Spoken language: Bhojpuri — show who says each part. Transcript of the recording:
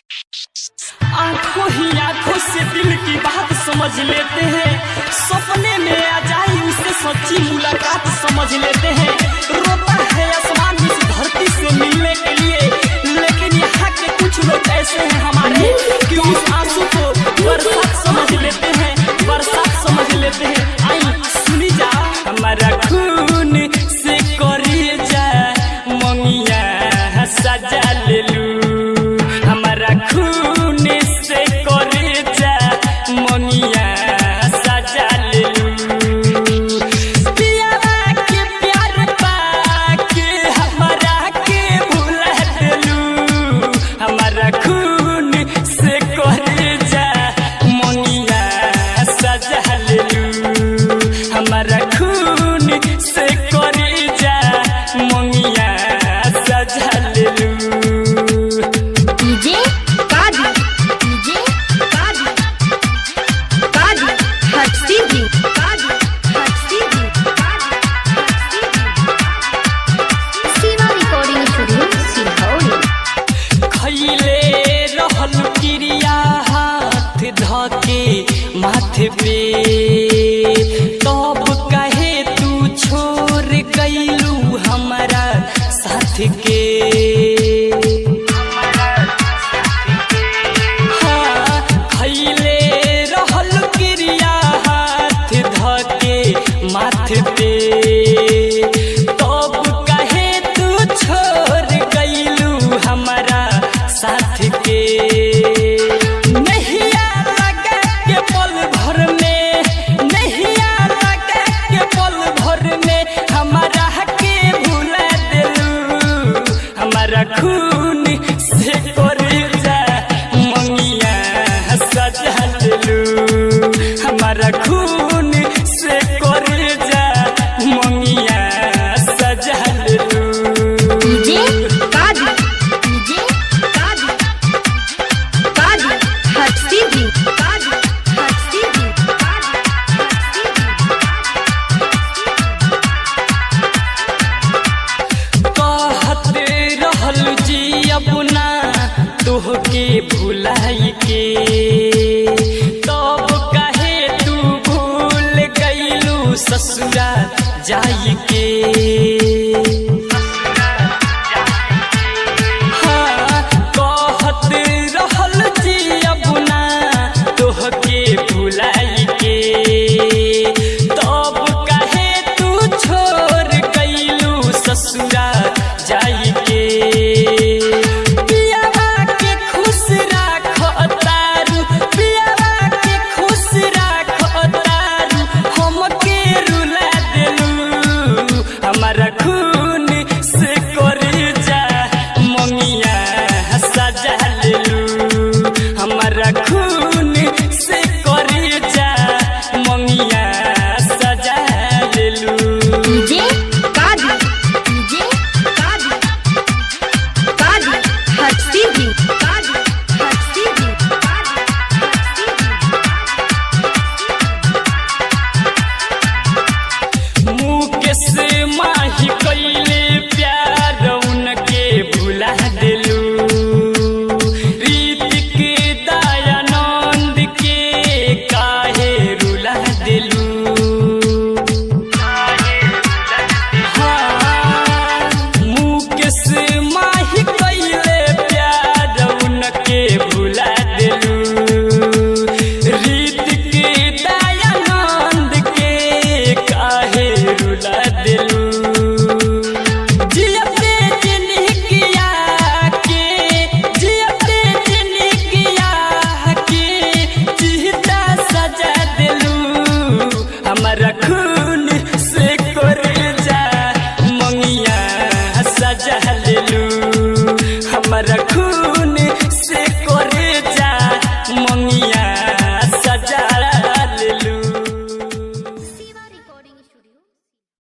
Speaker 1: आंखों ही आंखों से दिल की बात समझ लेते हैं, सपने में आ जाए उससे सच्ची मुलाकात समझ लेते हैं। रोता है आसमान इस धरती से मिलने के लिए, लेकिन यहाँ के कुछ लोग ऐसे हैं हमारे कि उस आंसू को बरसात समझ लेते हैं, बरसात समझ लेते हैं। आई सुनी जा हमारा खून से करी जा मंगिया सजा ले लू, हमारा खून से करे जा मंगिया सजा ले लू। पियारा के प्यार पाके हमारा के भुला देलू, हमारा खून से करे जा मंगिया सजा ले लू, हमारा खून से करे जा मंगिया सजा ले लू। माथे पे तब कहे तू छोड़ गईलू हमारा साथ के, हाँ खैले रहल क्रिया हाथ धके माथे पे, तब कहे तू छोड़ गईलू हमारा साथ के। खून से करे जा मंगिया सजा ले लू, हमारा खून से करे जा मंगिया सजा ले लू। अपना तोहके भुलाई के तब कहे तू भूल गईलू ससुरा जाई के।